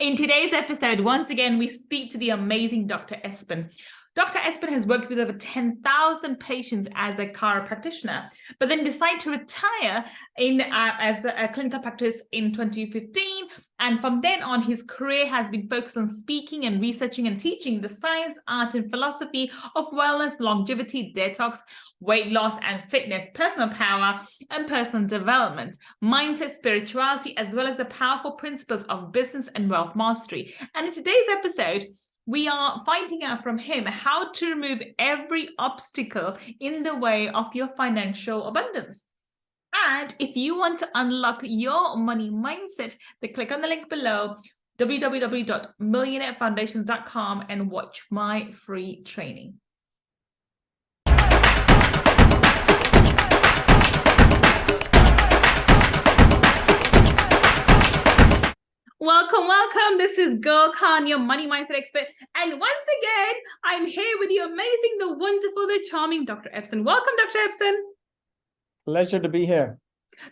In today's episode, once again, we speak to the amazing Dr. Espen. Dr. Espen has worked with over 10,000 patients as a chiropractor, but then decided to retire as a clinical practice in 2015. And from then on, his career has been focused on speaking and researching and teaching the science, art, and philosophy of wellness, longevity, detox, weight loss and fitness, personal power and personal development, mindset, spirituality, as well as the powerful principles of business and wealth mastery. And in today's episode, we are finding out from him how to remove every obstacle in the way of your financial abundance. And if you want to unlock your money mindset, then click on the link below, www.millionairefoundations.com, and watch my free training. Welcome. This is Gull, your money mindset expert. And once again, I'm here with the amazing, the wonderful, the charming Dr. Espen. Welcome, Dr. Espen. Pleasure to be here.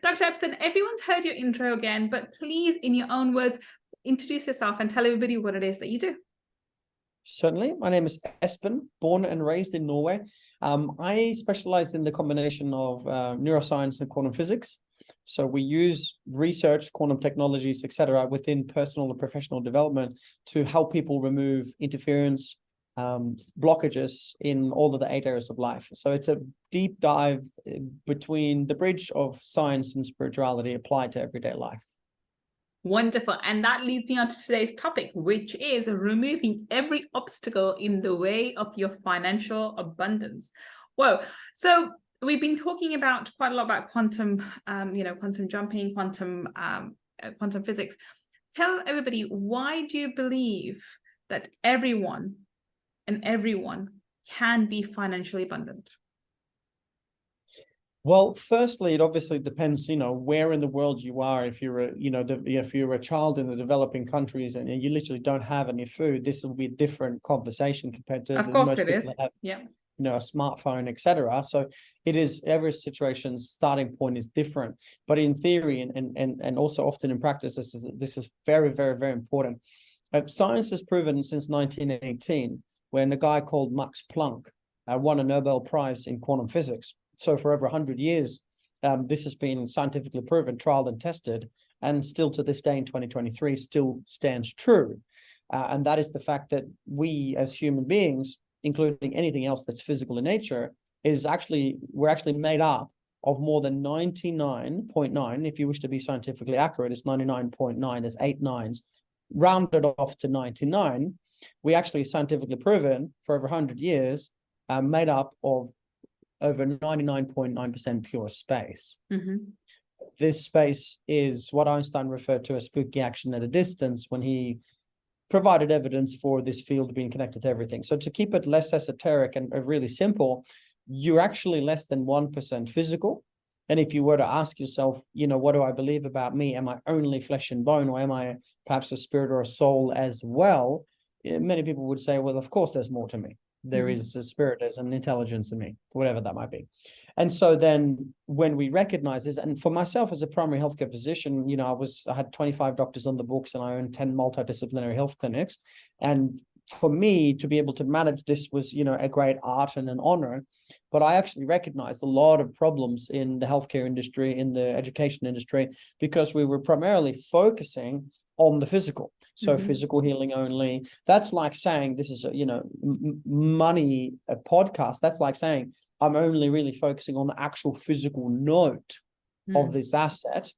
Dr. Espen, everyone's heard your intro again, but please, in your own words, introduce yourself and tell everybody what it is that you do. Certainly. My name is Espen, born and raised in Norway. I specialize in the combination of neuroscience and quantum physics. So we use research, quantum technologies, etc., within personal and professional development to help people remove interference, blockages in all of the 8 areas of life. So it's a deep dive between the bridge of science and spirituality applied to everyday life. Wonderful. And that leads me on to today's topic, which is removing every obstacle in the way of your financial abundance. Whoa. So we've been talking about quite a lot about quantum, quantum jumping, quantum physics. Tell everybody, why do you believe that everyone can be financially abundant? Well, firstly, it obviously depends, where in the world you are. If you're if you're a child in the developing countries and you literally don't have any food, this will be a different conversation compared to of course most it people is. that have, yeah. A smartphone, etc. So it is, every situation's starting point is different. But in theory and also often in practice, this is very, very, very important. Science has proven since 1918, when a guy called Max Planck won a Nobel Prize in quantum physics. So for over 100 years, this has been scientifically proven, trialed and tested, and still to this day in 2023 still stands true. And that is the fact that we as human beings, including anything else that's physical in nature, we're actually made up of more than 99.9, if you wish to be scientifically accurate, it's 99.9, there's 8 nines, rounded off to 99. We actually scientifically proven for over 100 years, made up of over 99.9% pure space. Mm-hmm. This space is what Einstein referred to as spooky action at a distance when he provided evidence for this field being connected to everything. So to keep it less esoteric and really simple, you're actually less than 1% physical. And if you were to ask yourself, what do I believe about me? Am I only flesh and bone, or am I perhaps a spirit or a soul as well? Many people would say, well, of course, there's more to me. There is a spirit, there's an intelligence in me, whatever that might be. And so then when we recognize this, and for myself as a primary healthcare physician, I had 25 doctors on the books and I owned 10 multidisciplinary health clinics. And for me to be able to manage this was, a great art and an honor. But I actually recognized a lot of problems in the healthcare industry, in the education industry, because we were primarily focusing on the physical. So physical healing only. That's like saying, this is a money podcast. That's like saying I'm only really focusing on the actual physical note of this asset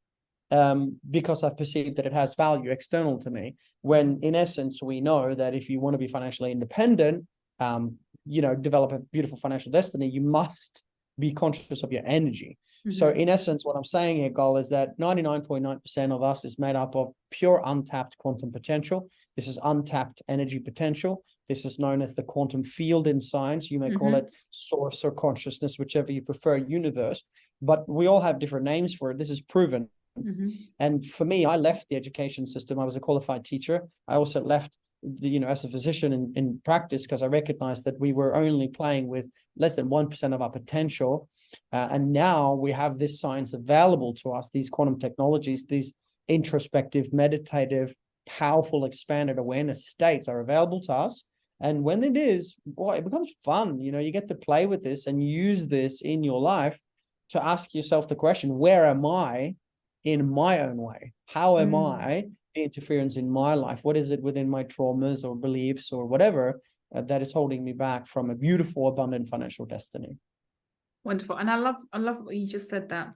because I've perceived that it has value external to me. When in essence, we know that if you want to be financially independent, develop a beautiful financial destiny, you must be conscious of your energy. So in essence, what I'm saying here, Gull, is that 99.9% of us is made up of pure untapped quantum potential. This is untapped energy potential. This is known as the quantum field in science. You may call it source or consciousness, whichever you prefer, universe. But we all have different names for it. This is proven. And for me, I left the education system. I was a qualified teacher. I also left as a physician in practice, because I recognized that we were only playing with less than 1% of our potential. And now we have this science available to us, these quantum technologies, these introspective, meditative, powerful expanded awareness states are available to us. And when it is, boy, it becomes fun. You know, you get to play with this and use this in your life to ask yourself the question, where am I in my own way? How am I the interference in my life? What is it within my traumas or beliefs or whatever that is holding me back from a beautiful, abundant financial destiny? Wonderful. And I love what you just said, that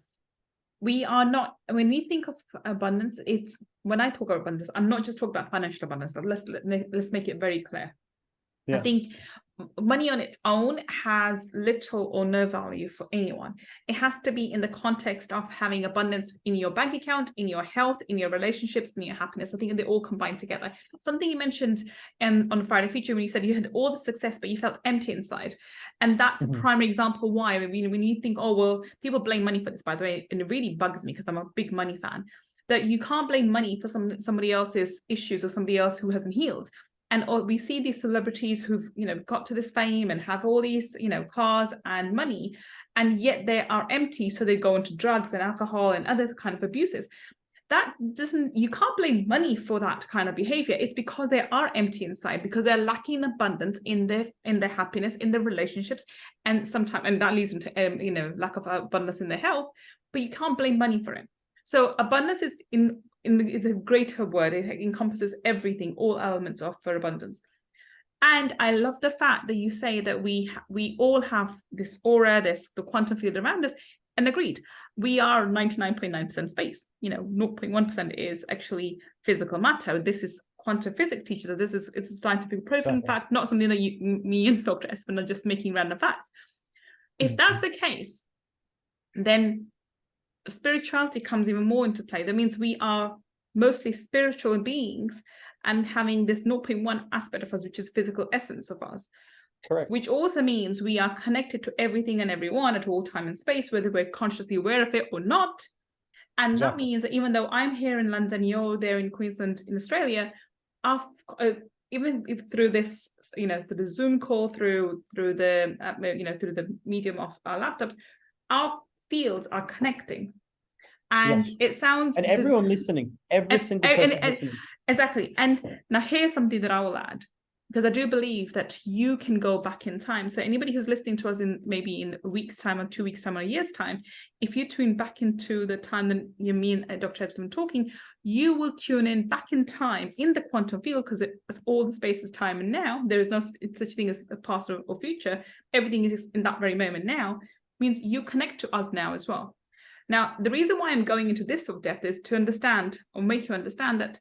we are not, when we think of abundance, it's, when I talk about abundance, I'm not just talking about financial abundance. Let's make it very clear. Yes. I think money on its own has little or no value for anyone. It has to be in the context of having abundance in your bank account, in your health, in your relationships, in your happiness. I think they all combine together. Something you mentioned on Friday Feature, when you said you had all the success, but you felt empty inside. And that's a primary example why, I mean, when you think, oh, well, people blame money for this, by the way, and it really bugs me because I'm a big money fan, that you can't blame money for somebody else's issues or somebody else who hasn't healed. And we see these celebrities who've, you know, got to this fame and have all these, you know, cars and money, and yet they are empty. So they go into drugs and alcohol and other kind of abuses. That doesn't, you can't blame money for that kind of behavior. It's because they are empty inside, because they're lacking abundance in their happiness, in their relationships, and sometimes, and that leads into, you know, lack of abundance in their health. But you can't blame money for it. So abundance is it's a greater word. It encompasses everything, all elements of for abundance. And I love the fact that you say that we all have this aura, the quantum field around us. And agreed, we are 99.9% space. You know, 0.1% is actually physical matter. This is quantum physics teaches us. It's a scientific proven fact, not something that me and Dr. Espen are just making random facts. If that's the case, then spirituality comes even more into play. That means we are mostly spiritual beings and having this 0.1 aspect of us, which is physical essence of us. Correct. Which also means we are connected to everything and everyone at all time and space, whether we're consciously aware of it or not. And that means that even though I'm here in London, you're there in Queensland, in Australia, even if through this, you know, through the Zoom call, through the, you know, through the medium of our laptops, our fields are connecting. And it sounds, and everyone listening, every single person listening. Exactly. And now here's something that I will add, because I do believe that you can go back in time. So anybody who's listening to us in maybe in a week's time or 2 weeks time or a year's time, if you tune back into the time that me and Dr. Espen talking, you will tune in back in time in the quantum field, because it's all the space is time and now. There is no such thing as a past or future. Everything is in that very moment now. Means you connect to us now as well. Now, the reason why I'm going into this sort of depth is to understand, or make you understand, that it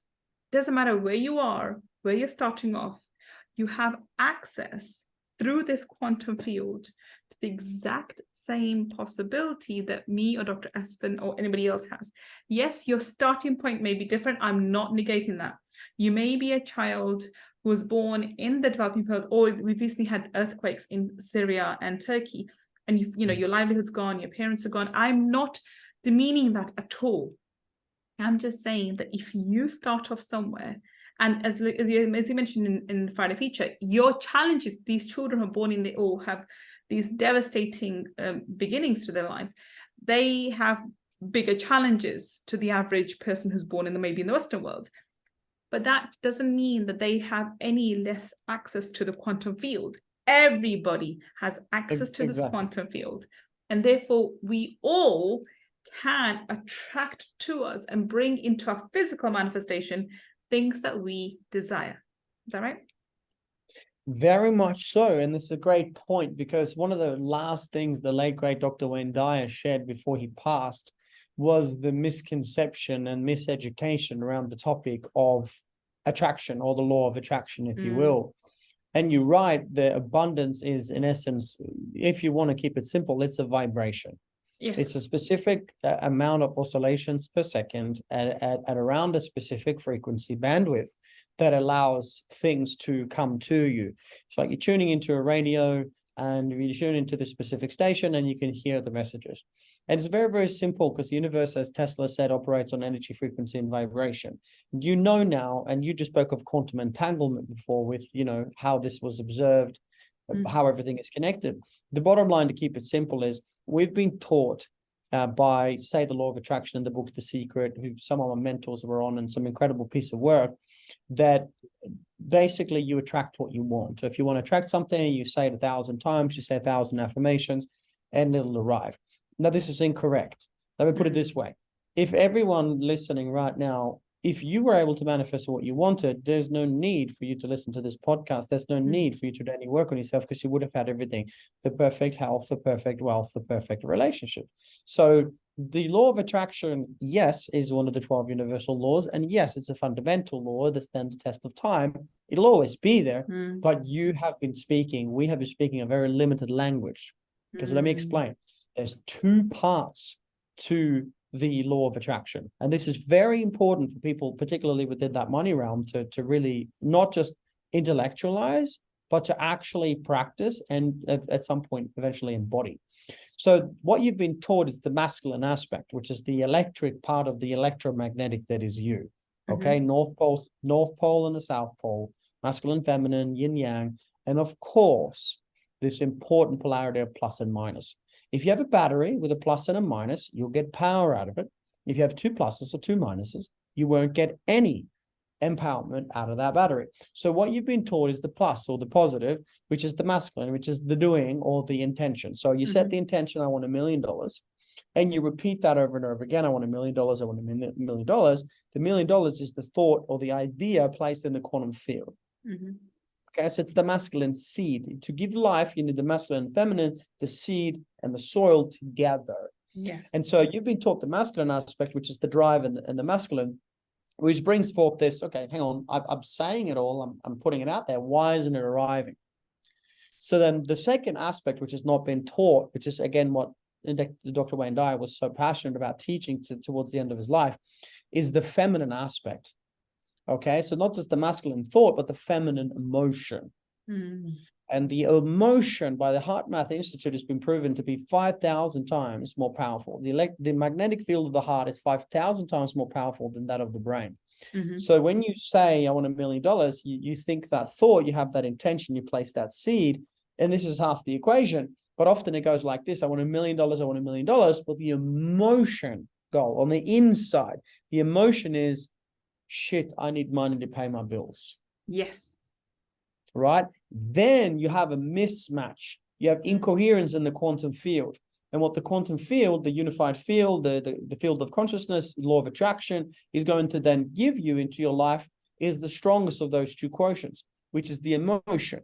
doesn't matter where you are, where you're starting off, you have access through this quantum field to the exact same possibility that me or Dr. Espen or anybody else has. Yes, your starting point may be different. I'm not negating that. You may be a child who was born in the developing world, or we've recently had earthquakes in Syria and Turkey, and you know, your livelihood's gone, your parents are gone. I'm not demeaning that at all. I'm just saying that if you start off somewhere, and as you mentioned in the Friday Feature, your challenges, these children who are born in, they all have these devastating beginnings to their lives. They have bigger challenges to the average person who's born maybe in the Western world. But that doesn't mean that they have any less access to the quantum field. Everybody has access to this quantum field. And therefore, we all can attract to us and bring into our physical manifestation things that we desire. Is that right? Very much so. And this is a great point, because one of the last things the late, great Dr. Wayne Dyer shared before he passed was the misconception and miseducation around the topic of attraction, or the law of attraction, if you will. And you're right, the abundance is, in essence, if you want to keep it simple, it's a vibration. Yes. It's a specific amount of oscillations per second at around a specific frequency bandwidth that allows things to come to you. It's like you're tuning into a radio, and you tune into the specific station and you can hear the messages. And it's very, very simple, because the universe, as Tesla said, operates on energy, frequency, and vibration. You know now, and you just spoke of quantum entanglement before with, you know, how this was observed, how everything is connected. The bottom line, to keep it simple, is we've been taught by, say, the law of attraction in the book The Secret, who some of my mentors were on, and some incredible piece of work, that basically you attract what you want. So if you want to attract something, you say it 1,000 times, you say 1,000 affirmations, and it'll arrive. Now, this is incorrect. Let me put it this way. If everyone listening right now, if you were able to manifest what you wanted, there's no need for you to listen to this podcast. There's no need for you to do any work on yourself, because you would have had everything: the perfect health, the perfect wealth, the perfect relationship. So the law of attraction, yes, is one of the 12 universal laws. And yes, it's a fundamental law that stands the test of time. It'll always be there, but we have been speaking a very limited language. Because let me explain. There's two parts to the law of attraction. And this is very important for people, particularly within that money realm, to really not just intellectualize, but to actually practice and at some point eventually embody. So what you've been taught is the masculine aspect, which is the electric part of the electromagnetic that is you. Okay, North Pole and the South Pole, masculine, feminine, yin yang, and of course, this important polarity of plus and minus. If you have a battery with a plus and a minus, you'll get power out of it. If you have two pluses or two minuses, you won't get any empowerment out of that battery. So what you've been taught is the plus, or the positive, which is the masculine, which is the doing or the intention. So you set the intention, I want $1 million, and you repeat that over and over again. I want $1 million, I want $1 million. The $1 million is the thought or the idea placed in the quantum field. Okay, so it's the masculine seed. To give life, you need the masculine and feminine, the seed and the soil together. Yes. And so you've been taught the masculine aspect, which is the drive and the masculine, which brings forth this, okay, hang on, I'm saying it all, I'm putting it out there. Why isn't it arriving? So then the second aspect, which has not been taught, which is again what Dr. Wayne Dyer was so passionate about teaching towards the end of his life, is the feminine aspect. Okay, so not just the masculine thought, but the feminine emotion. And the emotion by the Heart Math Institute has been proven to be 5,000 times more powerful. The magnetic field of the heart is 5,000 times more powerful than that of the brain. So when you say, I want $1 million, you think that thought, you have that intention, you place that seed, and this is half the equation. But often it goes like this: I want $1 million, I want $1 million. But the emotion, Gull, on the inside, the emotion is, shit, I need money to pay my bills. Yes. Right? Then you have a mismatch. You have incoherence in the quantum field. And what the quantum field, the unified field, the field of consciousness, law of attraction, is going to then give you into your life is the strongest of those two quotients, which is the emotion.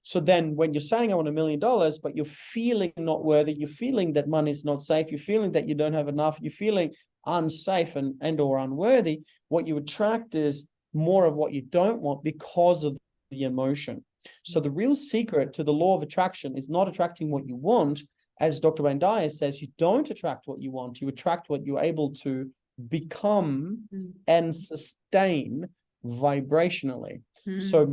So then when you're saying I want $1 million, but you're feeling not worthy, you're feeling that money is not safe, you're feeling that you don't have enough, you're feeling unsafe and or unworthy, what you attract is more of what you don't want because of the emotion. So the real secret to the law of attraction is not attracting what you want. As Dr. Wayne Dyer says, you don't attract what you want, you attract what you're able to become and sustain vibrationally. So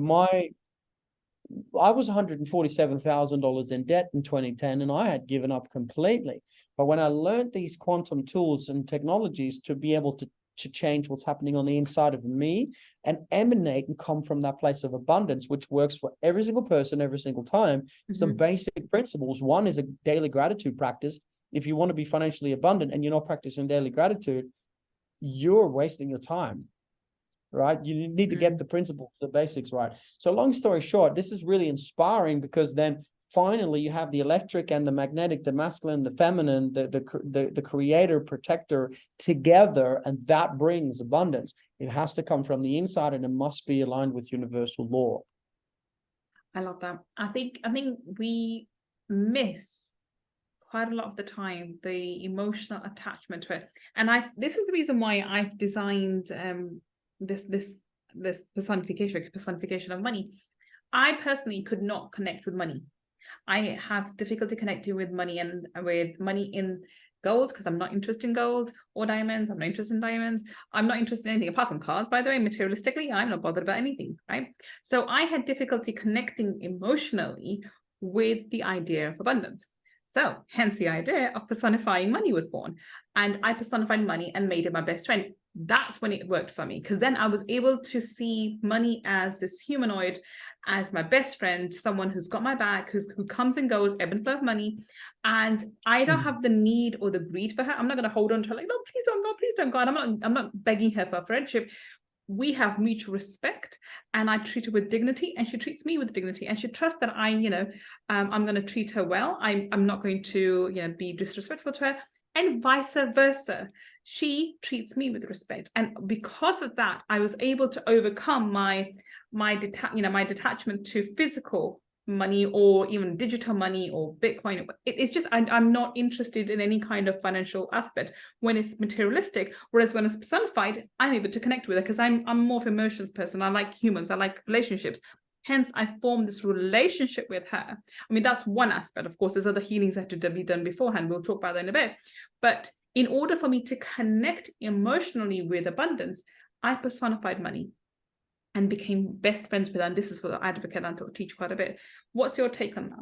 I was $147,000 in debt in 2010, and I had given up completely. But when I learned these quantum tools and technologies to be able to change what's happening on the inside of me and emanate and come from that place of abundance, which works for every single person, every single time, some basic principles. One is a daily gratitude practice. If you want to be financially abundant and you're not practicing daily gratitude, you're wasting your time. Right? You need to get the principles, the basics right. So long story short, this is really inspiring, because then finally you have the electric and the magnetic, the masculine, the feminine, the creator, protector together, and that brings abundance. It has to come from the inside, and it must be aligned with universal law. I love that. I think we miss quite a lot of the time the emotional attachment to it. And this is the reason why I've designed this personification of money. I personally could not connect with money. I have difficulty connecting with money and with money in gold, because I'm not interested in gold or diamonds. I'm not interested in diamonds. I'm not interested in anything apart from cars, by the way. Materialistically, I'm not bothered about anything, right? So I had difficulty connecting emotionally with the idea of abundance. So hence the idea of personifying money was born. And I personified money and made it my best friend. that's when it worked for me, because then I was able to see money as this humanoid, as my best friend, someone who's got my back, who comes and goes, ebb and flow of money, and I don't have the need or the greed for her. I'm not going to hold on to her like, no, please don't go, please don't go. And I'm not begging her for friendship. We have mutual respect, and I treat her with dignity, and she treats me with dignity, and she trusts that I'm going to treat her well. I'm not going to, be disrespectful to her, and vice versa. She treats me with respect, and because of that, I was able to overcome my detachment to physical money, or even digital money or Bitcoin. It's just I'm not interested in any kind of financial aspect when it's materialistic. Whereas when it's personified, I'm able to connect with it, because I'm more of an emotions person. I like humans. I like relationships. Hence, I formed this relationship with her. I mean, that's one aspect. Of course, there's other healings that have to be done beforehand. We'll talk about that in a bit. But in order for me to connect emotionally with abundance, I personified money and became best friends with her. And this is what I advocate and teach quite a bit. What's your take on that?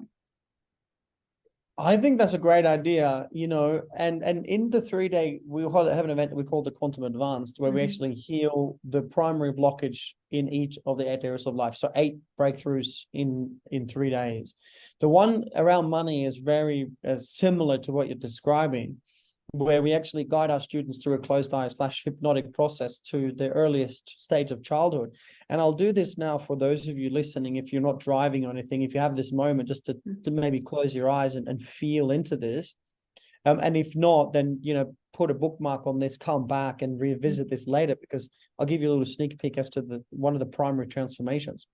I think that's a great idea, and in the 3-day, we have an event we call the Quantum Advanced, where we actually heal the primary blockage in each of the 8 areas of life. So 8 breakthroughs in 3 days. The one around money is very similar to what you're describing, where we actually guide our students through a closed eye / hypnotic process to the earliest stage of childhood. And I'll do this now for those of you listening. If you're not driving or anything, if you have this moment, just to maybe close your eyes and feel into this. And if not, then, put a bookmark on this, come back and revisit this later, because I'll give you a little sneak peek as to one of the primary transformations.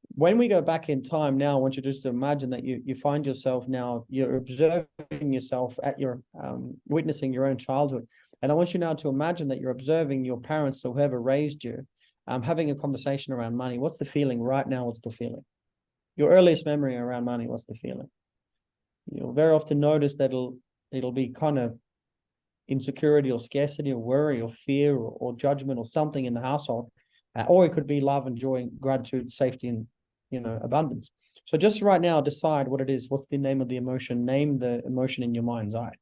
When we go back in time now, I want you just to imagine that you find yourself now, you're observing yourself at your witnessing your own childhood. And I want you now to imagine that you're observing your parents or whoever raised you, having a conversation around money. What's the feeling right now? What's the feeling? Your earliest memory around money, what's the feeling? You'll very often notice that it'll be kind of insecurity or scarcity or worry or fear or judgment or something in the household. Or it could be love and joy, gratitude, safety, and abundance. So just right now, decide what it is. What's the name of the emotion? Name the emotion in your mind's eye.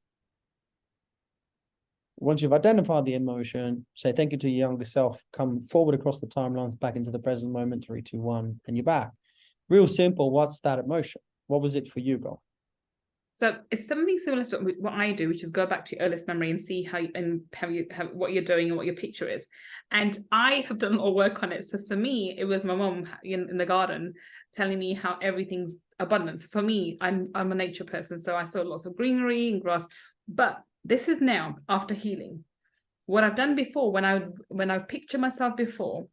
Once you've identified the emotion, say thank you to your younger self. Come forward across the timelines, back into the present moment. 3, 2, 1, and you're back. Real simple. What's that emotion? What was it for you, Gull? So it's something similar to what I do, which is go back to your earliest memory and see how what you're doing and what your picture is. And I have done a lot of work on it. So for me, it was my mom in the garden telling me how everything's abundance. For me, I'm a nature person, so I saw lots of greenery and grass. But this is now after healing. What I've done before, when I picture myself before,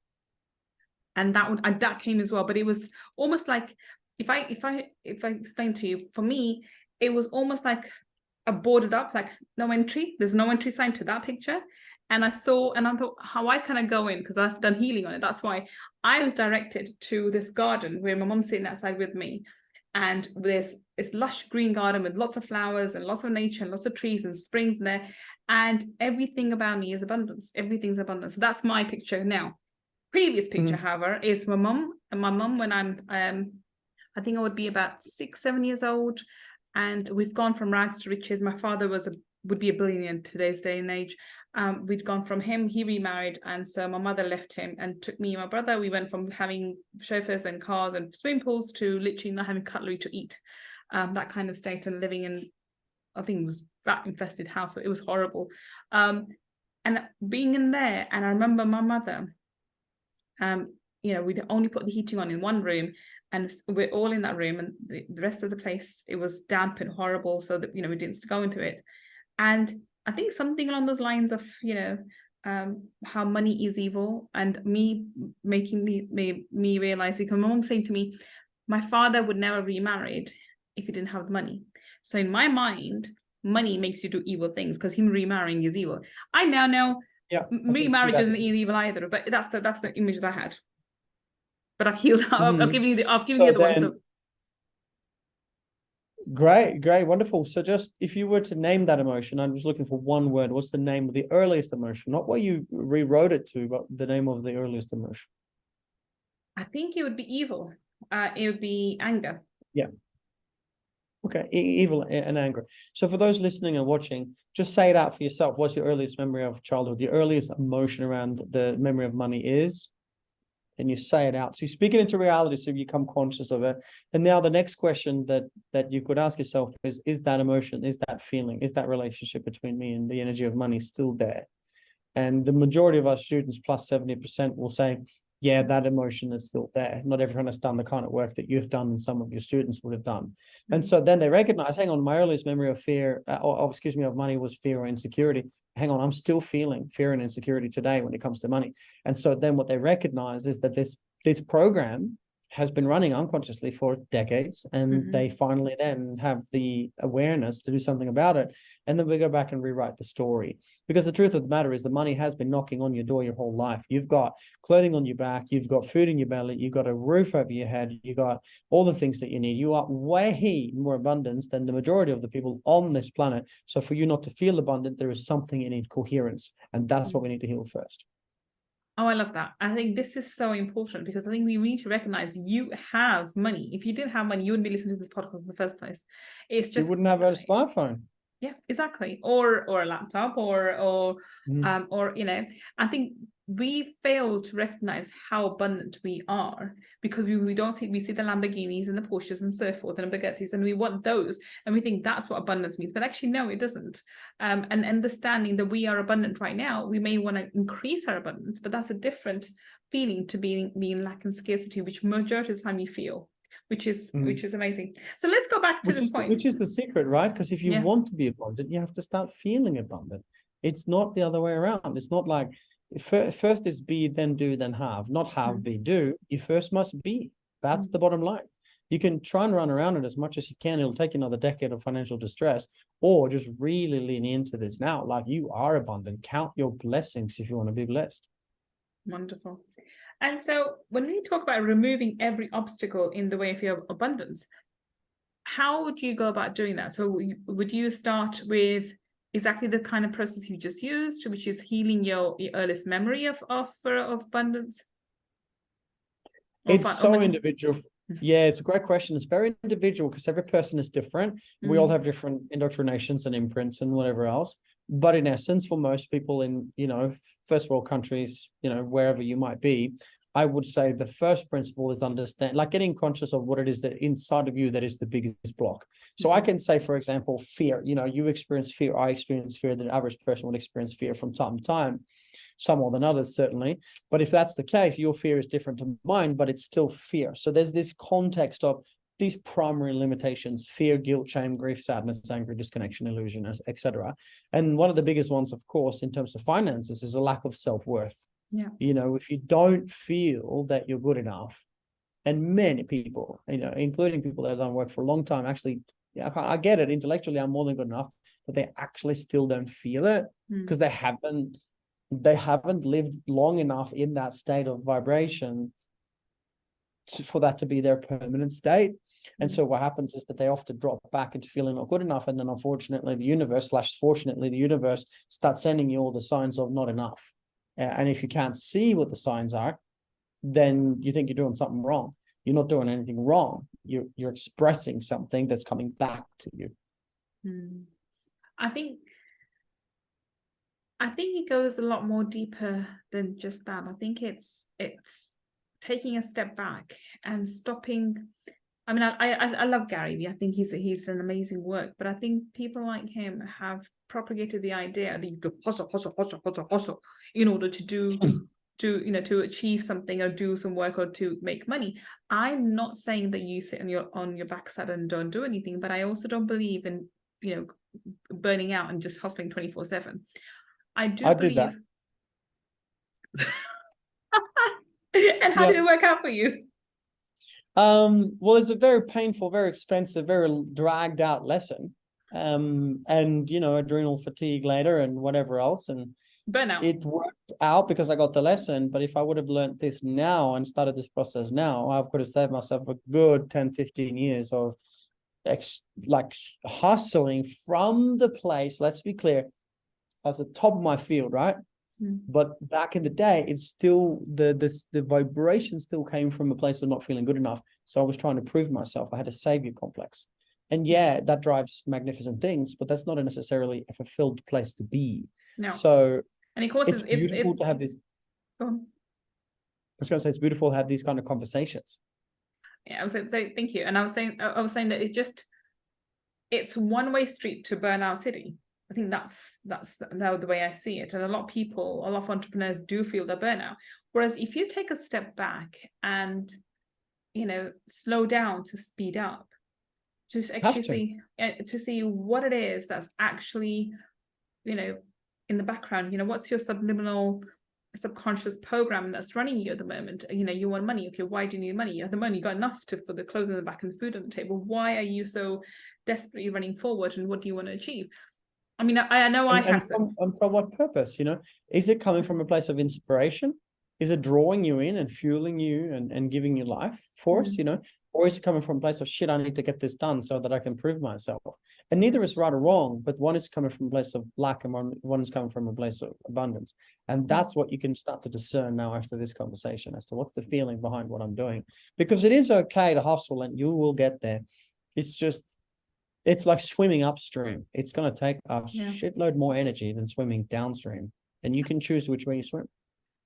and that came as well. But it was almost like, if I explain to you, for me, it was almost like a boarded up, like no entry. There's no entry sign to that picture. And I thought, how I kind of go in, because I've done healing on it. That's why I was directed to this garden where my mom's sitting outside with me. And there's this lush green garden with lots of flowers and lots of nature and lots of trees and springs in there. And everything about me is abundance. Everything's abundance. So that's my picture now. Previous picture, however, is my mom. And my mom, when I'm, I think I would be about 6, 7 years old. And we've gone from rags to riches. My father would be a billionaire in today's day and age. We'd gone from him, he remarried, and so my mother left him and took me and my brother. We went from having chauffeurs and cars and swimming pools to literally not having cutlery to eat. That kind of state, and living in, I think it was rat infested house. It was horrible. And being in there, and I remember my mother, we'd only put the heating on in one room, and we're all in that room, and the rest of the place, it was damp and horrible, so that we didn't go into it. And I think something along those lines of how money is evil, and me making me realizing, because my mom saying to me, my father would never remarried if he didn't have the money. So in my mind, money makes you do evil things, because him remarrying is evil. I now know remarriage isn't evil either, but that's the image that I had. But I've healed. I've given you the other one. So great, wonderful. So just if you were to name that emotion, I'm just looking for one word. What's the name of the earliest emotion? Not what you rewrote it to, but the name of the earliest emotion. I think it would be evil. It would be anger. Yeah. Okay, evil and anger. So for those listening and watching, just say it out for yourself. What's your earliest memory of childhood? The earliest emotion around the memory of money is, and you say it out. So you speak it into reality, so you become conscious of it. And now the next question that you could ask yourself is that emotion, is that feeling, is that relationship between me and the energy of money still there? And the majority of our students, plus 70%, will say, yeah, that emotion is still there. Not everyone has done the kind of work that you've done and some of your students would have done. And so then they recognize, hang on, my earliest memory of fear, of money was fear or insecurity. Hang on, I'm still feeling fear and insecurity today when it comes to money. And so then what they recognize is that this program has been running unconsciously for decades, and they finally then have the awareness to do something about it. And then we go back and rewrite the story, because the truth of the matter is the money has been knocking on your door your whole life. You've got clothing on your back, you've got food in your belly, you've got a roof over your head, you've got all the things that you need. You are way more abundance than the majority of the people on this planet. So for you not to feel abundant, there is something in coherence, and that's what we need to heal first. Oh, I love that. I think this is so important, because I think we need to recognize you have money. If you didn't have money, you wouldn't be listening to this podcast in the first place. It's just, you wouldn't have a smartphone. Yeah, exactly. Or a laptop, or you know, I think we fail to recognize how abundant we are, because we don't see, we see the Lamborghinis and the Porsches and so forth and the Bugattis, and we want those, and we think that's what abundance means, but actually no, it doesn't. And understanding that we are abundant right now, we may want to increase our abundance, but that's a different feeling to being lack and scarcity, which majority of the time you feel, which is amazing. So let's go back to this point. Which is the secret, right? Because if you want to be abundant, you have to start feeling abundant. It's not the other way around. It's not like first is be, then do, then have. Not have, be, do. You first must be. That's the bottom line. You can try and run around it as much as you can. It'll take another decade of financial distress, or just really lean into this now. Like, you are abundant. Count your blessings if you want to be blessed. Wonderful. And so when we talk about removing every obstacle in the way of your abundance, how would you go about doing that? So would you start with exactly the kind of process you just used, which is healing your earliest memory of abundance? It's so individual. Yeah, it's a great question. It's very individual, because every person is different. We all have different indoctrinations and imprints and whatever else. But in essence, for most people in, first world countries, wherever you might be, I would say the first principle is understand, like getting conscious of what it is that inside of you that is the biggest block. So I can say, for example, fear. You experience fear. I experience fear. The average person would experience fear from time to time, some more than others, certainly. But if that's the case, your fear is different to mine, but it's still fear. So there's this context of these primary limitations: fear, guilt, shame, grief, sadness, anger, disconnection, illusion, etc. And one of the biggest ones, of course, in terms of finances, is a lack of self-worth. Yeah. If you don't feel that you're good enough, and many people, including people that have done work for a long time, actually, I get it, intellectually I'm more than good enough, but they actually still don't feel it, because they haven't lived long enough in that state of vibration for that to be their permanent state. And so what happens is that they often drop back into feeling not good enough, and then unfortunately the universe/fortunately the universe starts sending you all the signs of not enough. And if you can't see what the signs are, then you think you're doing something wrong. You're not doing anything wrong. You're expressing something that's coming back to you. I think it goes a lot more deeper than just that. I think it's taking a step back and stopping. I mean, I love Gary Vee. I think he's an amazing work, but I think people like him have propagated the idea that you go hustle in order to achieve something or do some work or to make money. I'm not saying that you sit on your backside and don't do anything, but I also don't believe in burning out and just hustling 24/7. I believe that. And how did it work out for you? Well, it's a very painful, very expensive, very dragged out lesson. And adrenal fatigue later and whatever else. And burnout. It worked out because I got the lesson. But if I would have learned this now and started this process now, I could have saved myself a good 10, 15 years of hustling from the place, let's be clear, I was at the top of my field, right? But back in the day, it's still the vibration still came from a place of not feeling good enough. So I was trying to prove myself. I had a savior complex. And yeah, that drives magnificent things, but that's not necessarily a fulfilled place to be. No. So and of course it's beautiful to have this. Go on. I was going to say it's beautiful to have these kind of conversations. Yeah, I was saying thank you. And I was saying that it's one-way street to burnout city. I think that's the way I see it. And a lot of entrepreneurs do feel the burnout. Whereas if you take a step back and, slow down to speed up, to actually see what it is that's actually, in the background, what's your subconscious program that's running you at the moment. You want money. Okay, why do you need money? You have the money, you got enough for the clothes on the back and the food on the table. Why are you so desperately running forward, and what do you want to achieve? I mean, I know I have some. And for what purpose? Is it coming from a place of inspiration? Is it drawing you in and fueling you and giving you life force? Or is it coming from a place of shit, I need to get this done so that I can prove myself? And neither is right or wrong, but one is coming from a place of lack and one is coming from a place of abundance. And that's what you can start to discern now after this conversation as to what's the feeling behind what I'm doing. Because it is okay to hustle and you will get there. It's like swimming upstream. It's going to take a shitload more energy than swimming downstream. And you can choose which way you swim.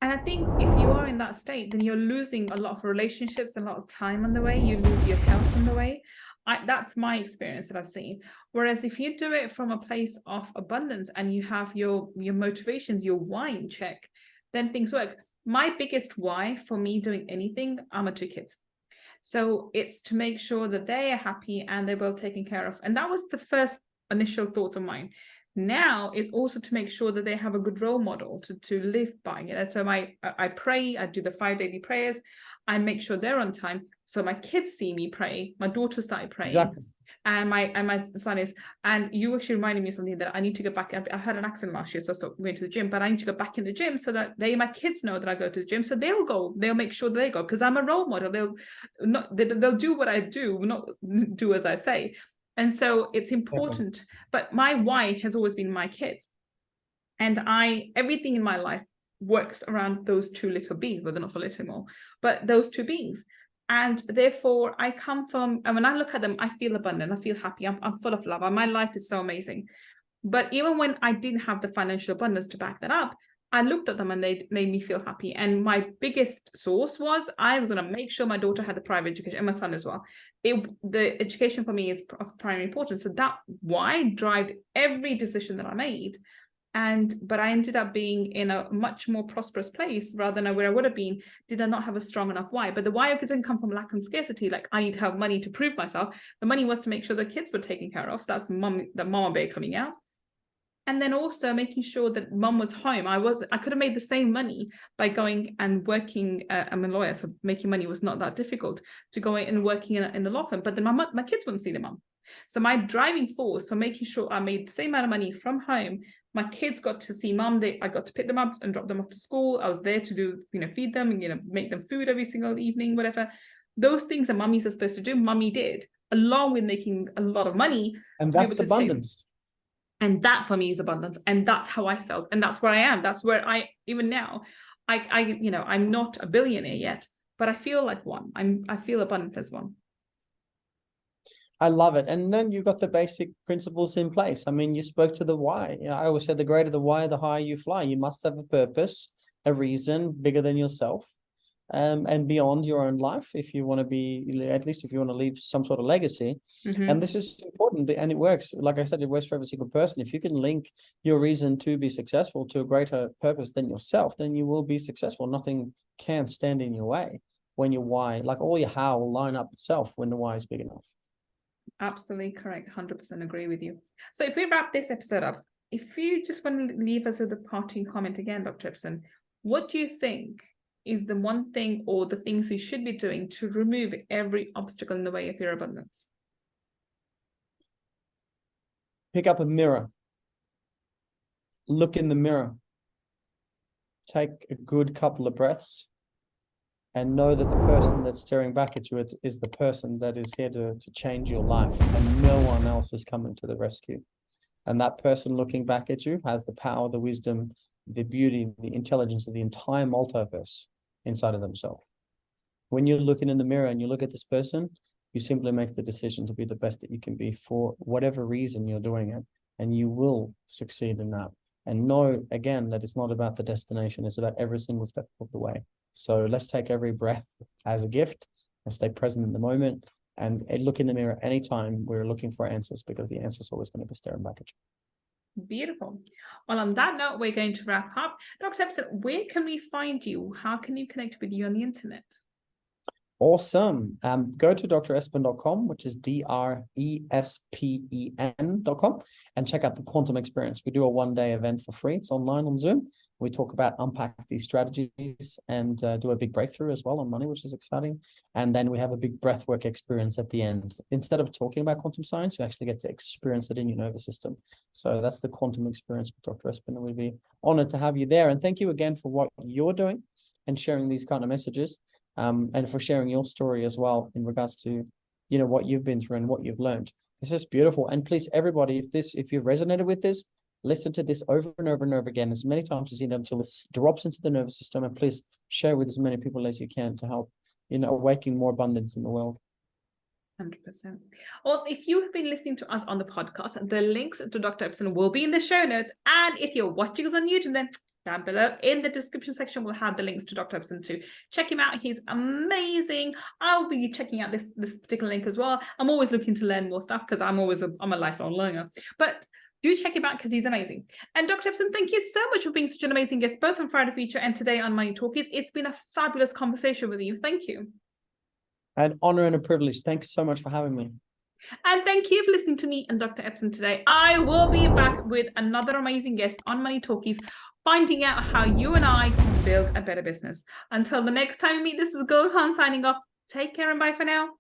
And I think if you are in that state, then you're losing a lot of relationships, a lot of time on the way. You lose your health on the way. That's my experience that I've seen. Whereas if you do it from a place of abundance and you have your motivations, your why in check, then things work. My biggest why for me doing anything are my 2 kids. So it's to make sure that they are happy and they're well taken care of. And that was the first initial thought of mine. Now is also to make sure that they have a good role model to live by. So I pray, I do the 5 daily prayers. I make sure they're on time. So my kids see me pray. My daughter started praying. Exactly. And my son is, and you actually reminded me of something that I need to go back. I had an accident last year, so I stopped going to the gym, but I need to go back in the gym so that my kids know that I go to the gym. So they'll make sure they go, because I'm a role model. They'll do what I do, not do as I say. And so it's important, but my why has always been my kids. And everything in my life works around those 2 little beings, but they're not so little anymore, but those 2 beings. And therefore I come from, and when I look at them, I feel abundant, I feel happy, I'm full of love, and my life is so amazing. But even when I didn't have the financial abundance to back that up, I looked at them and they made me feel happy. And my biggest source was I was going to make sure my daughter had the private education, and my son as well. The education for me is of primary importance. So that why drive every decision that I made. But I ended up being in a much more prosperous place rather than where I would have been did I not have a strong enough why. But the why didn't come from lack and scarcity, like I need to have money to prove myself. The money was to make sure the kids were taken care of. That's the mama bear coming out. And then also making sure that mum was home. I could have made the same money by going and working. I'm a lawyer, so making money was not that difficult, to go and working in the law firm. But then my kids wouldn't see the mum. So my driving force for making sure I made the same amount of money from home, my kids got to see mum. I got to pick them up and drop them off to school. I was there to do, feed them and, make them food every single evening, whatever. Those things that mummies are supposed to do, mummy did, along with making a lot of money. And that's abundance. And that for me is abundance. And that's how I felt. And that's where I am. That's where even now, I'm not a billionaire yet, but I feel like one. I feel abundant as one. I love it. And then you've got the basic principles in place. I mean, you spoke to the why. I always said the greater the why, the higher you fly. You must have a purpose, a reason bigger than yourself. And beyond your own life, if you want to be, at least if you want to leave some sort of legacy. Mm-hmm. And this is important, and it works. Like I said, it works for every single person. If you can link your reason to be successful to a greater purpose than yourself, then you will be successful. Nothing can stand in your way when your why, like all your how, will line up itself when the why is big enough. Absolutely correct. 100% agree with you. So if we wrap this episode up, if you just want to leave us with a parting comment again, Dr. Espen, what do you think is the one thing or the things you should be doing to remove every obstacle in the way of your abundance? Pick up a mirror. Look in the mirror. Take a good couple of breaths and know that the person that's staring back at you is the person that is here to change your life, and no one else is coming to the rescue. And that person looking back at you has the power, the wisdom, the beauty, the intelligence of the entire multiverse inside of themselves. When you're looking in the mirror and you look at this person, You simply make the decision to be the best that you can be for whatever reason you're doing it, and you will succeed in that. And know, again, that it's not about the destination, it's about every single step of the way. So let's take every breath as a gift and stay present in the moment, and look in the mirror anytime we're looking for answers, because the answer's always going to be staring back at you. Beautiful. Well, on that note, we're going to wrap up. Dr. Espen, where can we find you? How can you connect with you on the internet? Awesome. Go to drespen.com, which is DRESPEN.com, and check out the Quantum Experience. We do a one-day event for free. It's online on Zoom. We talk about unpack these strategies and do a big breakthrough as well on money, which is exciting. And then we have a big breathwork experience at the end. Instead of talking about quantum science, you actually get to experience it in your nervous system. So that's the Quantum Experience with Dr. Espen, and we'd be honored to have you there. And thank you again for what you're doing and sharing these kind of messages. And for sharing your story as well in regards to, what you've been through and what you've learned. This is beautiful. And please, everybody, if you've resonated with this, listen to this over and over and over again, as many times as you need, until this drops into the nervous system. And please share with as many people as you can to help, awaken more abundance in the world. 100%. Also, if you have been listening to us on the podcast, the links to Dr. Espen will be in the show notes. And if you're watching us on YouTube, then down below in the description section, we'll have the links to Dr. Espen too. Check him out. He's amazing. I'll be checking out this particular link as well. I'm always looking to learn more stuff because I'm a lifelong learner. But do check him out because he's amazing. And Dr. Espen, thank you so much for being such an amazing guest, both on Friday Feature and today on Money Talkies. It's been a fabulous conversation with you. Thank you. An honor and a privilege. Thanks so much for having me. And thank you for listening to me and Dr. Espen today. I will be back with another amazing guest on Money Talkies, finding out how you and I can build a better business. Until the next time we meet, this is Gull signing off. Take care and bye for now.